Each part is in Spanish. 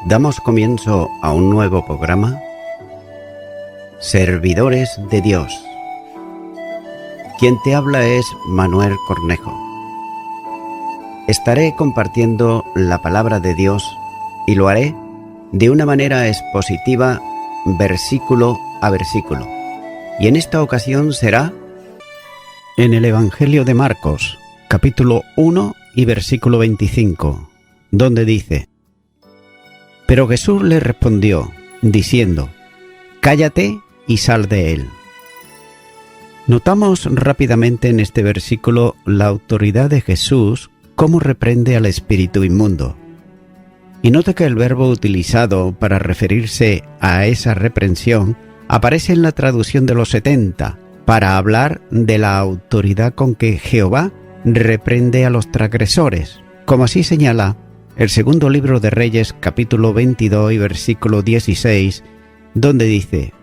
Damos comienzo a un nuevo programa, Servidores de Dios. Quien te habla es Manuel Cornejo. Estaré compartiendo la palabra de Dios y lo haré de una manera expositiva, versículo a versículo. Y en esta ocasión será en el Evangelio de Marcos, capítulo 1 y versículo 25, donde dice: Pero Jesús le respondió, diciendo: Cállate y sal de él. Notamos rápidamente en este versículo la autoridad de Jesús, cómo reprende al espíritu inmundo. Y nota que el verbo utilizado para referirse a esa reprensión aparece en la traducción de los 70, para hablar de la autoridad con que Jehová reprende a los transgresores, como así señala el segundo libro de Reyes, capítulo 22 y versículo 16, donde dice: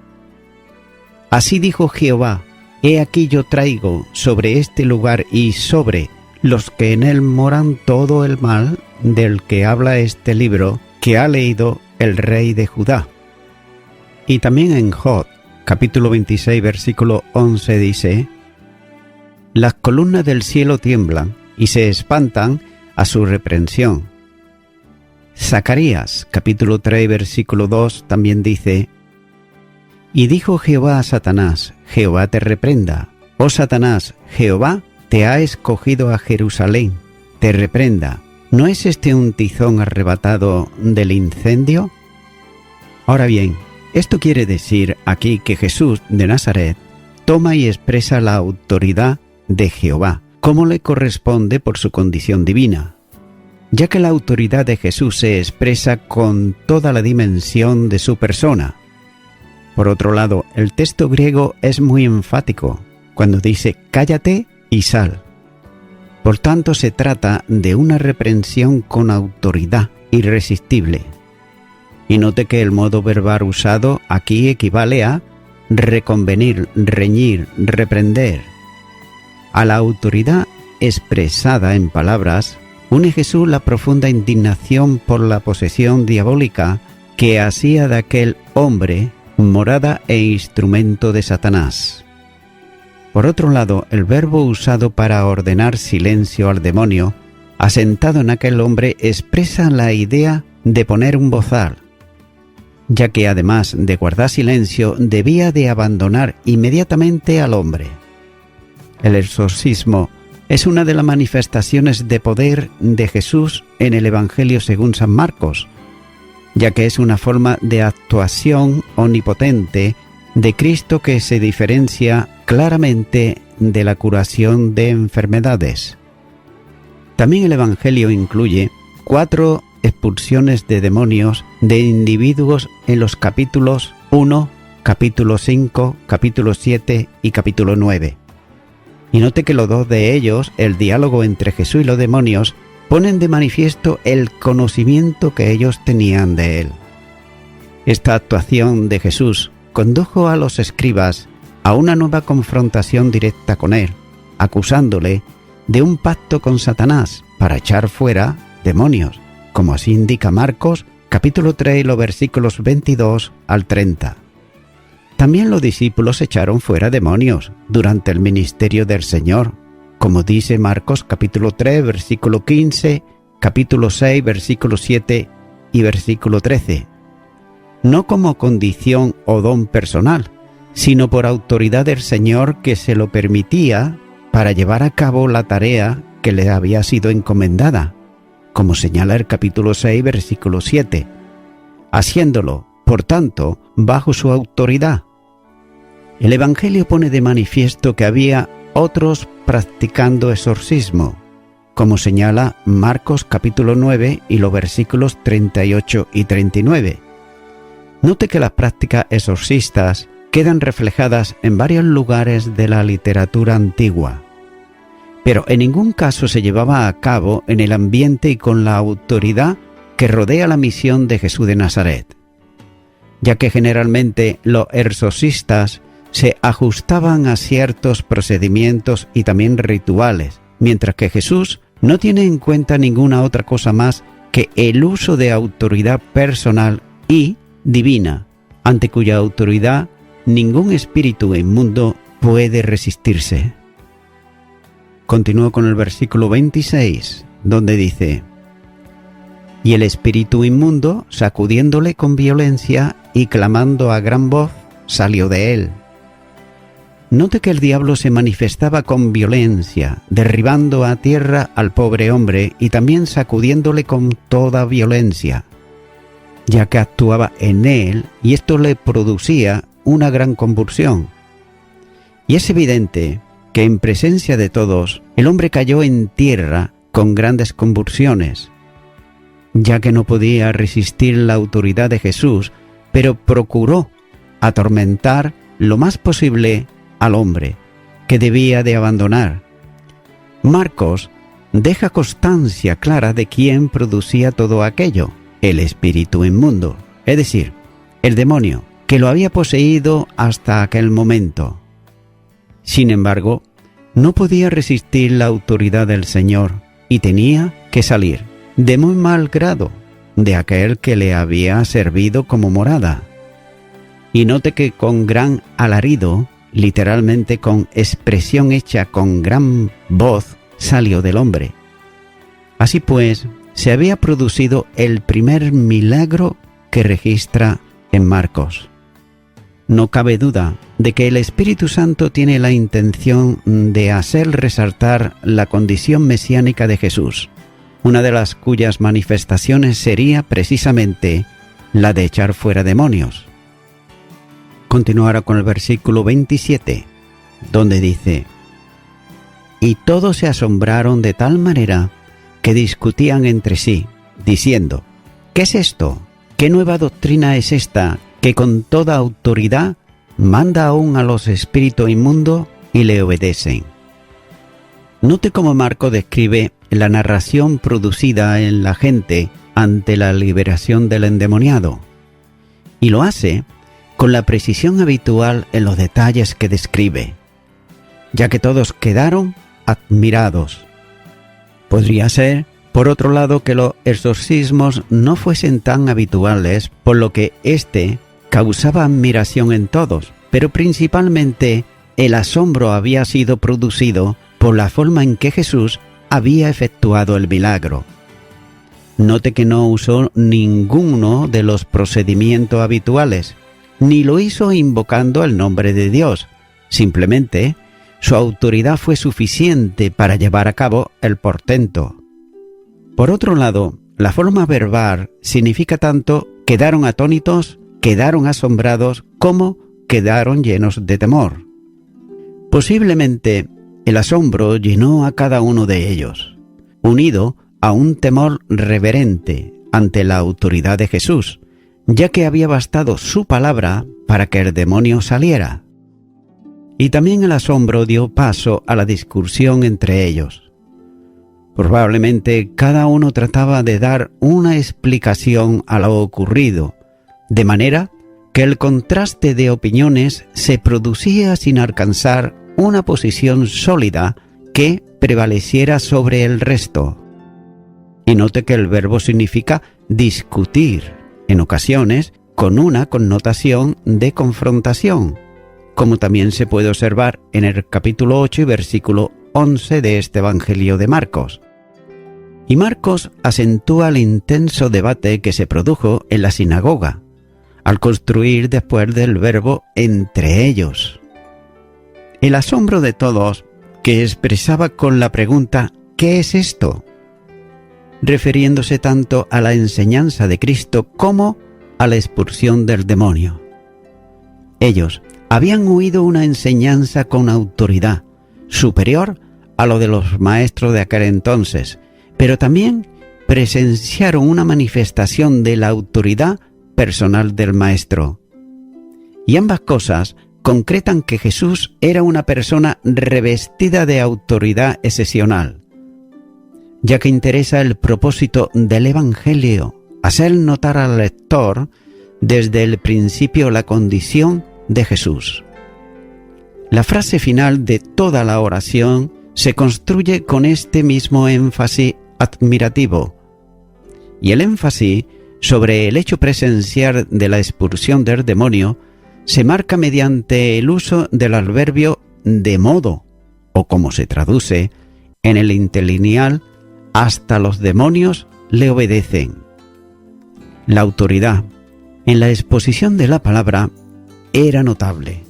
Así dijo Jehová: He aquí yo traigo sobre este lugar y sobre los que en él moran todo el mal del que habla este libro que ha leído el rey de Judá. Y también en Job, capítulo 26, versículo 11 dice: Las columnas del cielo tiemblan y se espantan a su reprensión. Zacarías, capítulo 3, versículo 2 también dice: Y dijo Jehová a Satanás: Jehová te reprenda. Oh Satanás, Jehová te ha escogido a Jerusalén, te reprenda. ¿No es este un tizón arrebatado del incendio? Ahora bien, esto quiere decir aquí que Jesús de Nazaret toma y expresa la autoridad de Jehová, como le corresponde por su condición divina, ya que la autoridad de Jesús se expresa con toda la dimensión de su persona. Por otro lado, el texto griego es muy enfático cuando dice cállate y sal. Por tanto, se trata de una reprensión con autoridad irresistible. Y note que el modo verbal usado aquí equivale a reconvenir, reñir, reprender. A la autoridad expresada en palabras, une Jesús la profunda indignación por la posesión diabólica que hacía de aquel hombre morada e instrumento de Satanás. Por otro lado, el verbo usado para ordenar silencio al demonio, asentado en aquel hombre, expresa la idea de poner un bozal, ya que además de guardar silencio, debía de abandonar inmediatamente al hombre. El exorcismo es una de las manifestaciones de poder de Jesús en el Evangelio según San Marcos, ya que es una forma de actuación omnipotente de Cristo que se diferencia claramente de la curación de enfermedades. También el Evangelio incluye 4 expulsiones de demonios de individuos en los capítulos 1, capítulo 5, capítulo 7 y capítulo 9. Y note que los 2 de ellos, el diálogo entre Jesús y los demonios, ponen de manifiesto el conocimiento que ellos tenían de él. Esta actuación de Jesús condujo a los escribas a una nueva confrontación directa con él, acusándole de un pacto con Satanás para echar fuera demonios, como así indica Marcos, capítulo 3, los versículos 22 al 30. También los discípulos echaron fuera demonios durante el ministerio del Señor, como dice Marcos capítulo 3, versículo 15, capítulo 6, versículo 7 y versículo 13. No como condición o don personal, sino por autoridad del Señor que se lo permitía para llevar a cabo la tarea que le había sido encomendada, como señala el capítulo 6, versículo 7, haciéndolo, por tanto, bajo su autoridad. El Evangelio pone de manifiesto que había otros practicando exorcismo, como señala Marcos capítulo 9 y los versículos 38 y 39. Note que las prácticas exorcistas quedan reflejadas en varios lugares de la literatura antigua, pero en ningún caso se llevaba a cabo en el ambiente y con la autoridad que rodea la misión de Jesús de Nazaret, ya que generalmente los exorcistas se ajustaban a ciertos procedimientos y también rituales, mientras que Jesús no tiene en cuenta ninguna otra cosa más que el uso de autoridad personal y divina, ante cuya autoridad ningún espíritu inmundo puede resistirse. Continúo con el versículo 26, donde dice: y el espíritu inmundo, sacudiéndole con violencia y clamando a gran voz, salió de él. Note que el diablo se manifestaba con violencia, derribando a tierra al pobre hombre y también sacudiéndole con toda violencia, ya que actuaba en él y esto le producía una gran convulsión. Y es evidente que en presencia de todos, el hombre cayó en tierra con grandes convulsiones, ya que no podía resistir la autoridad de Jesús, pero procuró atormentar lo más posible al hombre, que debía de abandonar. Marcos deja constancia clara de quién producía todo aquello: el espíritu inmundo, es decir, el demonio, que lo había poseído hasta aquel momento. Sin embargo, no podía resistir la autoridad del Señor y tenía que salir, de muy mal grado, de aquel que le había servido como morada. Y note que con gran alarido, literalmente con expresión hecha con gran voz, salió del hombre. Así pues, se había producido el primer milagro que registra en Marcos. No cabe duda de que el Espíritu Santo tiene la intención de hacer resaltar la condición mesiánica de Jesús, una de las cuyas manifestaciones sería precisamente la de echar fuera demonios. Continuará con el versículo 27, donde dice: y todos se asombraron de tal manera que discutían entre sí, diciendo: ¿qué es esto? ¿Qué nueva doctrina es esta que con toda autoridad manda aún a los espíritus inmundos y le obedecen? Note cómo Marcos describe la narración producida en la gente ante la liberación del endemoniado, y lo hace con la precisión habitual en los detalles que describe, ya que todos quedaron admirados. Podría ser, por otro lado, que los exorcismos no fuesen tan habituales, por lo que éste causaba admiración en todos, pero principalmente el asombro había sido producido por la forma en que Jesús había efectuado el milagro. Note que no usó ninguno de los procedimientos habituales, ni lo hizo invocando el nombre de Dios. Simplemente, su autoridad fue suficiente para llevar a cabo el portento. Por otro lado, la forma verbal significa tanto quedaron atónitos, quedaron asombrados, como quedaron llenos de temor. Posiblemente, el asombro llenó a cada uno de ellos, unido a un temor reverente ante la autoridad de Jesús, ya que había bastado su palabra para que el demonio saliera. Y también el asombro dio paso a la discusión entre ellos. Probablemente cada uno trataba de dar una explicación a lo ocurrido, de manera que el contraste de opiniones se producía sin alcanzar una posición sólida que prevaleciera sobre el resto. Y note que el verbo significa discutir, en ocasiones con una connotación de confrontación, como también se puede observar en el capítulo 8 y versículo 11 de este Evangelio de Marcos. Y Marcos acentúa el intenso debate que se produjo en la sinagoga, al construir después del verbo entre ellos. El asombro de todos, que expresaba con la pregunta ¿qué es esto?, refiriéndose tanto a la enseñanza de Cristo como a la expulsión del demonio. Ellos habían oído una enseñanza con autoridad, superior a lo de los maestros de aquel entonces, pero también presenciaron una manifestación de la autoridad personal del Maestro. Y ambas cosas concretan que Jesús era una persona revestida de autoridad excepcional, ya que interesa el propósito del Evangelio, hacer notar al lector desde el principio la condición de Jesús. La frase final de toda la oración se construye con este mismo énfasis admirativo: y el énfasis sobre el hecho presencial de la expulsión del demonio se marca mediante el uso del adverbio de modo, o como se traduce en el interlineal, hasta los demonios le obedecen. La autoridad en la exposición de la palabra era notable,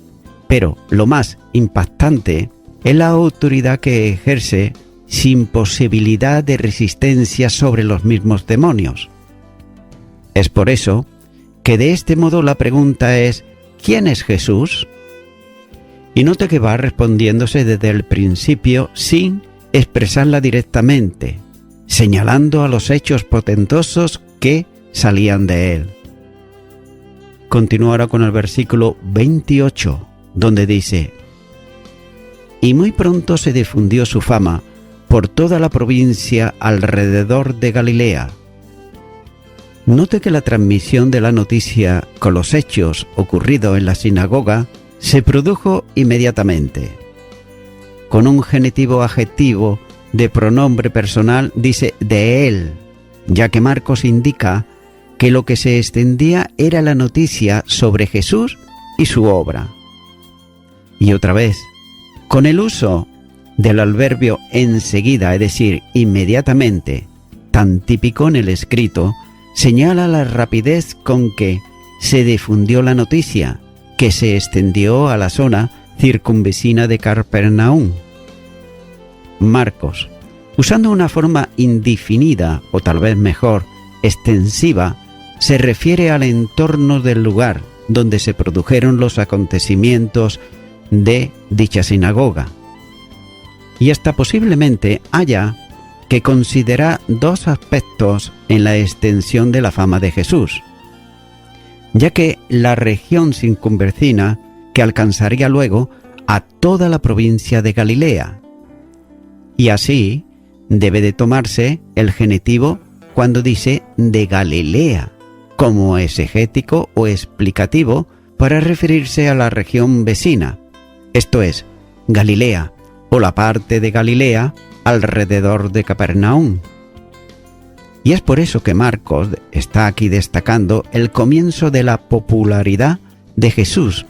pero lo más impactante es la autoridad que ejerce sin posibilidad de resistencia sobre los mismos demonios. Es por eso que de este modo la pregunta es: ¿quién es Jesús? Y note que va respondiéndose desde el principio sin expresarla directamente, señalando a los hechos portentosos que salían de él. Continúa ahora con el versículo 28, donde dice: y muy pronto se difundió su fama por toda la provincia alrededor de Galilea. Note que la transmisión de la noticia con los hechos ocurridos en la sinagoga se produjo inmediatamente. Con un genitivo adjetivo de pronombre personal dice de él, ya que Marcos indica que lo que se extendía era la noticia sobre Jesús y su obra. Y otra vez, con el uso del adverbio enseguida, es decir, inmediatamente, tan típico en el escrito, señala la rapidez con que se difundió la noticia, que se extendió a la zona circunvecina de Capernaum. Marcos, usando una forma indefinida, o tal vez mejor, extensiva, se refiere al entorno del lugar donde se produjeron los acontecimientos de dicha sinagoga. Y hasta posiblemente haya que considerar dos aspectos en la extensión de la fama de Jesús, ya que la región circunvecina que alcanzaría luego a toda la provincia de Galilea. Y así debe de tomarse el genitivo cuando dice de Galilea, como exegético o explicativo para referirse a la región vecina, esto es, Galilea o la parte de Galilea alrededor de Capernaum. Y es por eso que Marcos está aquí destacando el comienzo de la popularidad de Jesús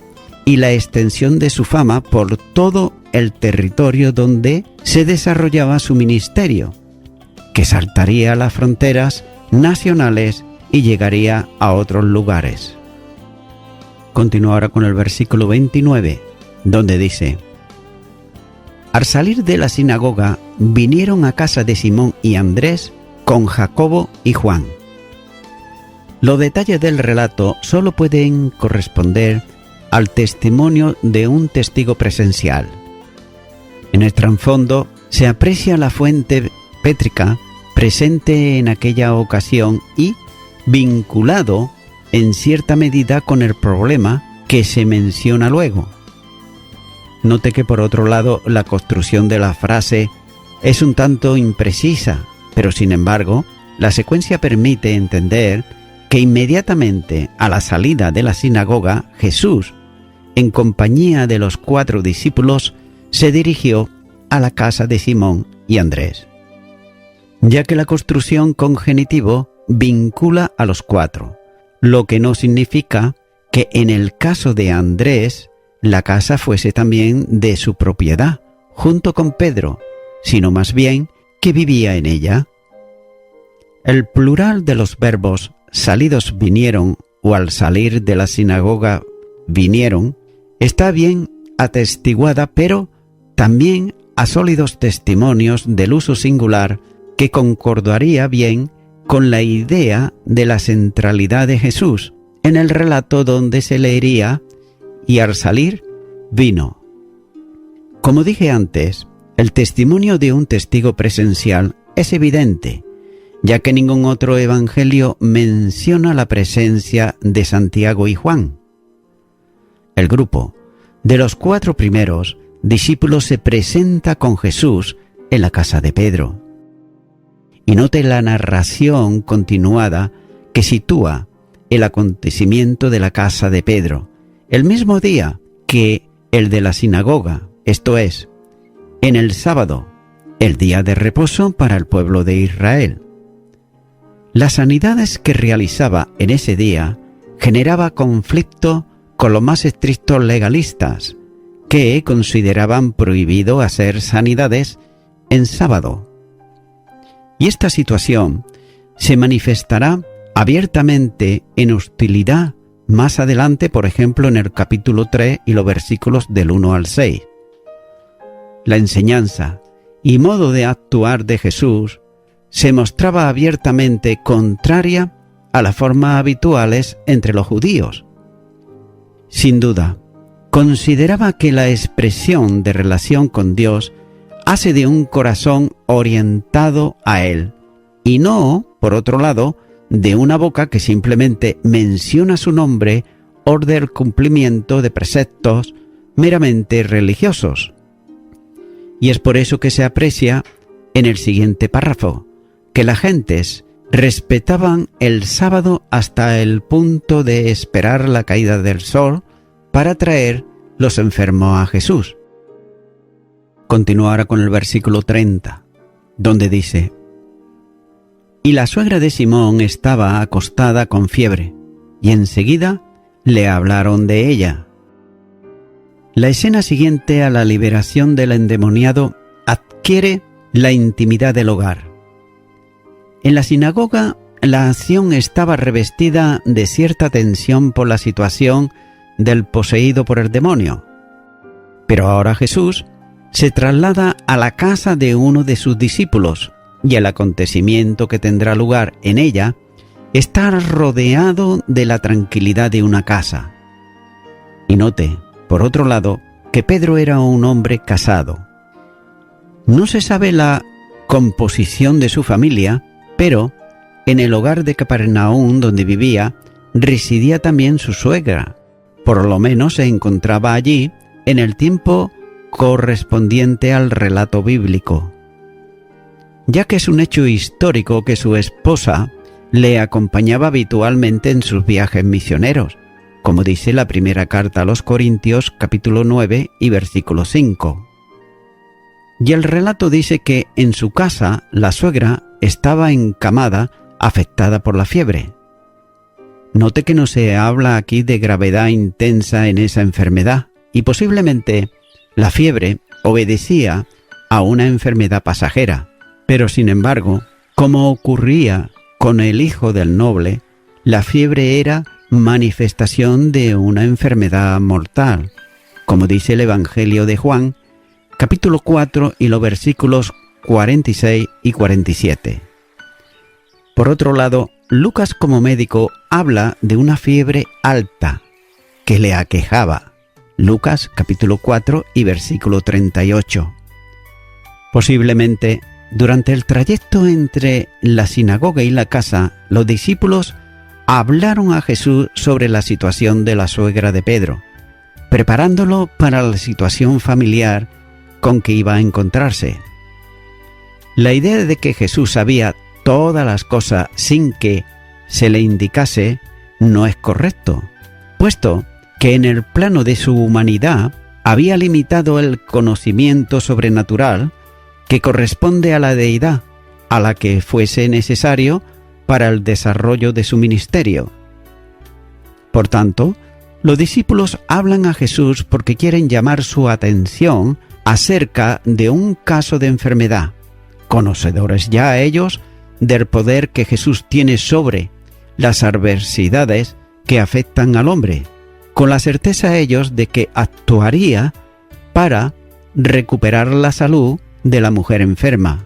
y la extensión de su fama por todo el territorio donde se desarrollaba su ministerio, que saltaría las fronteras nacionales y llegaría a otros lugares. Continúa ahora con el versículo 29, donde dice: al salir de la sinagoga, vinieron a casa de Simón y Andrés con Jacobo y Juan. Los detalles del relato solo pueden corresponder al testimonio de un testigo presencial. En el trasfondo se aprecia la fuente pétrica presente en aquella ocasión y vinculado en cierta medida con el problema que se menciona luego. Note que por otro lado la construcción de la frase es un tanto imprecisa, pero sin embargo la secuencia permite entender que inmediatamente a la salida de la sinagoga Jesús, en compañía de los 4 discípulos, se dirigió a la casa de Simón y Andrés, ya que la construcción con genitivo vincula a los 4, lo que no significa que en el caso de Andrés la casa fuese también de su propiedad, junto con Pedro, sino más bien que vivía en ella. El plural de los verbos salidos vinieron o al salir de la sinagoga vinieron está bien atestiguada, pero también a sólidos testimonios del uso singular que concordaría bien con la idea de la centralidad de Jesús en el relato donde se leería y al salir vino. Como dije antes, el testimonio de un testigo presencial es evidente, ya que ningún otro evangelio menciona la presencia de Santiago y Juan. El grupo de los 4 primeros discípulos se presenta con Jesús en la casa de Pedro. Y note la narración continuada que sitúa el acontecimiento de la casa de Pedro, el mismo día que el de la sinagoga, esto es, en el sábado, el día de reposo para el pueblo de Israel. Las sanidades que realizaba en ese día generaba conflicto con los más estrictos legalistas, que consideraban prohibido hacer sanidades en sábado. Y esta situación se manifestará abiertamente en hostilidad más adelante, por ejemplo, en el capítulo 3 y los versículos del 1 al 6. La enseñanza y modo de actuar de Jesús se mostraba abiertamente contraria a las formas habituales entre los judíos. Sin duda, consideraba que la expresión de relación con Dios hace de un corazón orientado a Él, y no, por otro lado, de una boca que simplemente menciona su nombre o del cumplimiento de preceptos meramente religiosos. Y es por eso que se aprecia en el siguiente párrafo, que las gentes respetaban el sábado hasta el punto de esperar la caída del sol para traer los enfermos a Jesús. Continúa ahora con el versículo 30, donde dice: Y la suegra de Simón estaba acostada con fiebre, y enseguida le hablaron de ella. La escena siguiente a la liberación del endemoniado adquiere la intimidad del hogar. En la sinagoga, la acción estaba revestida de cierta tensión por la situación del poseído por el demonio. Pero ahora Jesús se traslada a la casa de uno de sus discípulos, y el acontecimiento que tendrá lugar en ella está rodeado de la tranquilidad de una casa. Y note, por otro lado, que Pedro era un hombre casado. No se sabe la composición de su familia, pero en el hogar de Capernaum donde vivía, residía también su suegra. Por lo menos se encontraba allí en el tiempo correspondiente al relato bíblico, ya que es un hecho histórico que su esposa le acompañaba habitualmente en sus viajes misioneros, como dice la primera carta a los Corintios, capítulo 9 y versículo 5. Y el relato dice que en su casa la suegra estaba encamada, afectada por la fiebre. Note que no se habla aquí de gravedad intensa en esa enfermedad, y posiblemente la fiebre obedecía a una enfermedad pasajera. Pero sin embargo, como ocurría con el hijo del noble, la fiebre era manifestación de una enfermedad mortal, como dice el Evangelio de Juan, capítulo 4 y los versículos 46 y 47. Por otro lado, Lucas como médico habla de una fiebre alta que le aquejaba. Lucas capítulo 4 y versículo 38. Posiblemente, durante el trayecto entre la sinagoga y la casa, los discípulos hablaron a Jesús sobre la situación de la suegra de Pedro, preparándolo para la situación familiar con que iba a encontrarse. La idea de que Jesús sabía todas las cosas sin que se le indicase no es correcto, puesto que en el plano de su humanidad había limitado el conocimiento sobrenatural que corresponde a la deidad, a la que fuese necesario para el desarrollo de su ministerio. Por tanto, los discípulos hablan a Jesús porque quieren llamar su atención acerca de un caso de enfermedad, conocedores ya ellos del poder que Jesús tiene sobre las adversidades que afectan al hombre, con la certeza ellos de que actuaría para recuperar la salud de la mujer enferma.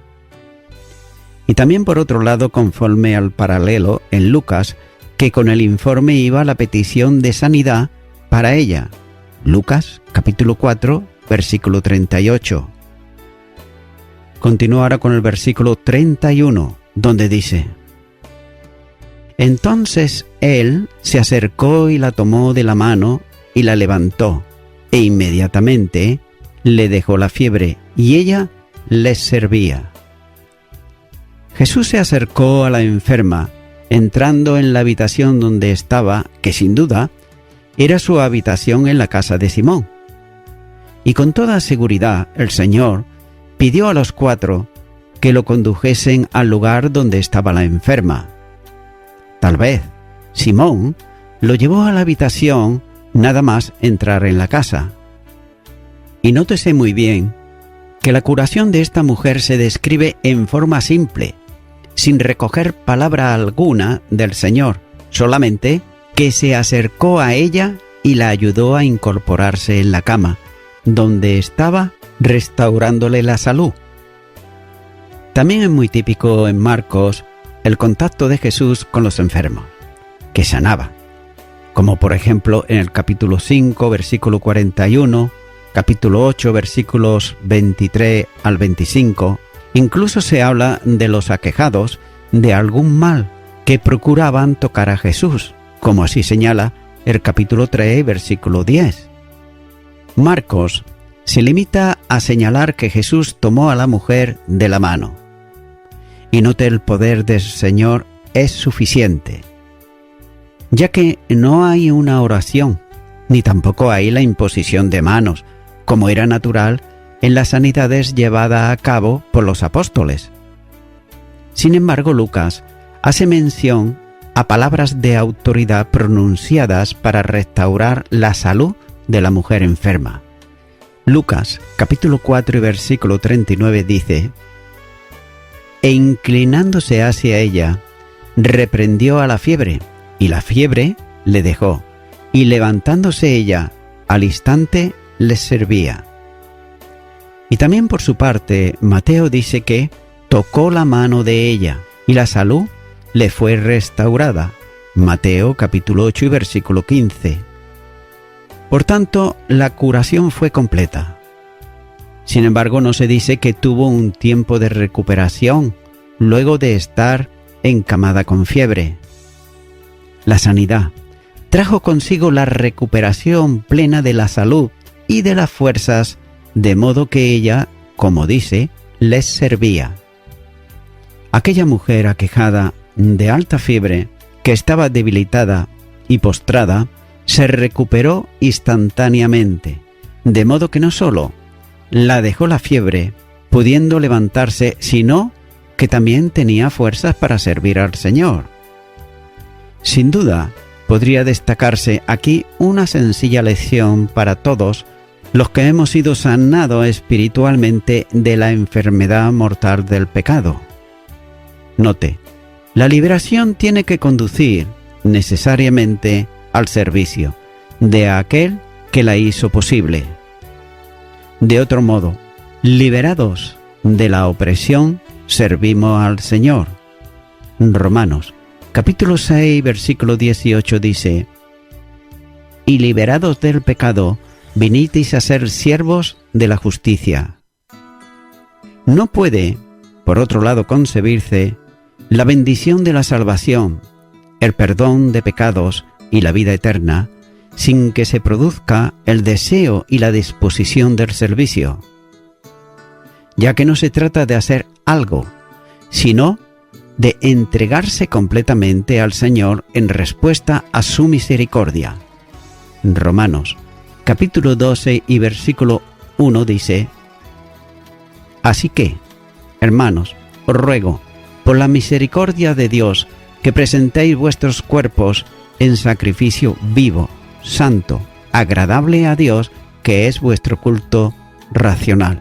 Y también por otro lado, conforme al paralelo en Lucas, que con el informe iba la petición de sanidad para ella. Lucas capítulo 4, versículo 38. Continúa ahora con el versículo 31, donde dice: Entonces él se acercó y la tomó de la mano y la levantó, e inmediatamente le dejó la fiebre, y ella les servía. Jesús se acercó a la enferma, entrando en la habitación donde estaba, que sin duda era su habitación en la casa de Simón. Y con toda seguridad el Señor pidió a los 4 que lo condujesen al lugar donde estaba la enferma. Tal vez Simón lo llevó a la habitación nada más entrar en la casa. Y nótese muy bien que la curación de esta mujer se describe en forma simple, sin recoger palabra alguna del Señor, solamente que se acercó a ella y la ayudó a incorporarse en la cama, donde estaba restaurándole la salud. También es muy típico en Marcos el contacto de Jesús con los enfermos, que sanaba, como por ejemplo en el capítulo 5, versículo 41, capítulo 8, versículos 23 al 25, incluso se habla de los aquejados de algún mal que procuraban tocar a Jesús, como así señala el capítulo 3, versículo 10. Marcos se limita a señalar que Jesús tomó a la mujer de la mano. Y note el poder del Señor es suficiente, ya que no hay una oración, ni tampoco hay la imposición de manos, como era natural en las sanidades llevadas a cabo por los apóstoles. Sin embargo, Lucas hace mención a palabras de autoridad pronunciadas para restaurar la salud de la mujer enferma. Lucas, capítulo 4 y versículo 39 dice: «E inclinándose hacia ella, reprendió a la fiebre, y la fiebre le dejó, y levantándose ella, al instante les servía». Y también por su parte, Mateo dice que tocó la mano de ella, y la salud le fue restaurada. Mateo capítulo 8 y versículo 15. Por tanto, la curación fue completa. Sin embargo, no se dice que tuvo un tiempo de recuperación luego de estar encamada con fiebre. La sanidad trajo consigo la recuperación plena de la salud y de las fuerzas, de modo que ella, como dice, les servía. Aquella mujer aquejada de alta fiebre, que estaba debilitada y postrada, se recuperó instantáneamente, de modo que no solo la dejó la fiebre, pudiendo levantarse, sino que también tenía fuerzas para servir al Señor. Sin duda, podría destacarse aquí una sencilla lección para todos los que hemos sido sanados espiritualmente de la enfermedad mortal del pecado. Note, la liberación tiene que conducir necesariamente al servicio de aquel que la hizo posible. De otro modo, liberados de la opresión, servimos al Señor. Romanos, capítulo 6, versículo 18 dice: «Y liberados del pecado, vinisteis a ser siervos de la justicia». No puede, por otro lado, concebirse la bendición de la salvación, el perdón de pecados y la vida eterna, sin que se produzca el deseo y la disposición del servicio, ya que no se trata de hacer algo, sino de entregarse completamente al Señor en respuesta a su misericordia. Romanos, capítulo 12 y versículo 1 dice: «Así que, hermanos, os ruego, por la misericordia de Dios, que presentéis vuestros cuerpos en sacrificio vivo, santo, agradable a Dios, que es vuestro culto racional».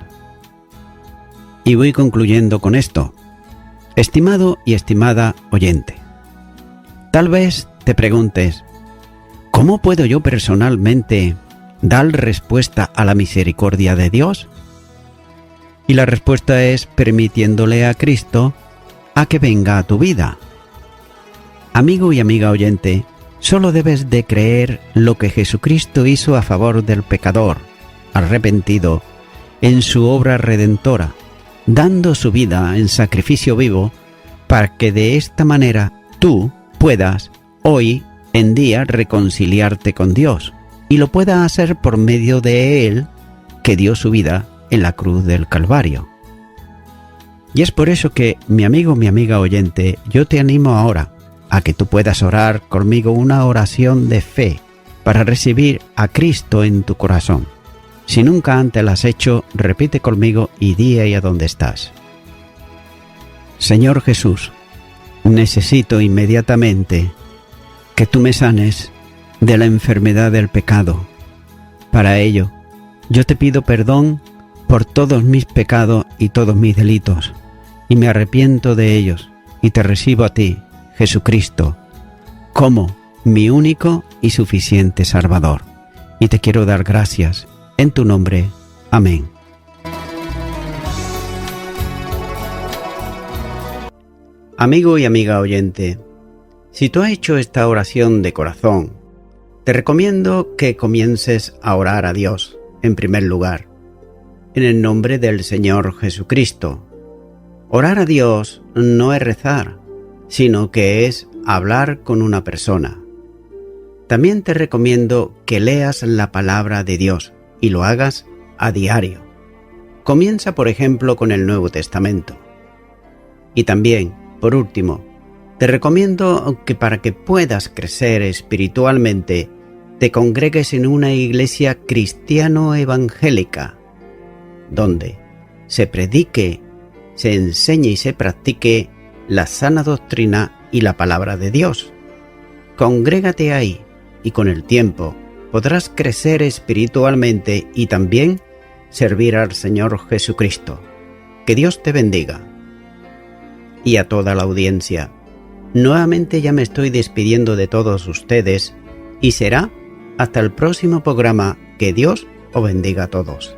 Y voy concluyendo con esto. Estimado y estimada oyente, tal vez te preguntes: ¿cómo puedo yo personalmente dar respuesta a la misericordia de Dios? Y la respuesta es permitiéndole a Cristo a que venga a tu vida. Amigo y amiga oyente, solo debes de creer lo que Jesucristo hizo a favor del pecador arrepentido en su obra redentora, dando su vida en sacrificio vivo, para que de esta manera tú puedas hoy en día reconciliarte con Dios, y lo puedas hacer por medio de Él, que dio su vida en la cruz del Calvario. Y es por eso que, mi amigo, mi amiga oyente, yo te animo ahora a que tú puedas orar conmigo una oración de fe para recibir a Cristo en tu corazón. Si nunca antes lo has hecho, repite conmigo y di ahí a donde estás: Señor Jesús, necesito inmediatamente que tú me sanes de la enfermedad del pecado. Para ello, yo te pido perdón por todos mis pecados y todos mis delitos, y me arrepiento de ellos, y te recibo a ti, Jesucristo, como mi único y suficiente Salvador. Y te quiero dar gracias en tu nombre. Amén. Amigo y amiga oyente, si tú has hecho esta oración de corazón, te recomiendo que comiences a orar a Dios, en primer lugar, en el nombre del Señor Jesucristo. Orar a Dios no es rezar, sino que es hablar con una persona. También te recomiendo que leas la palabra de Dios y lo hagas a diario. Comienza, por ejemplo, con el Nuevo Testamento. Y también, por último, te recomiendo que para que puedas crecer espiritualmente, te congregues en una iglesia cristiano-evangélica, donde se predique, se enseñe y se practique la sana doctrina y la palabra de Dios. Congrégate ahí y con el tiempo podrás crecer espiritualmente y también servir al Señor Jesucristo. Que Dios te bendiga. Y a toda la audiencia, nuevamente ya me estoy despidiendo de todos ustedes y será hasta el próximo programa. Que Dios os bendiga a todos.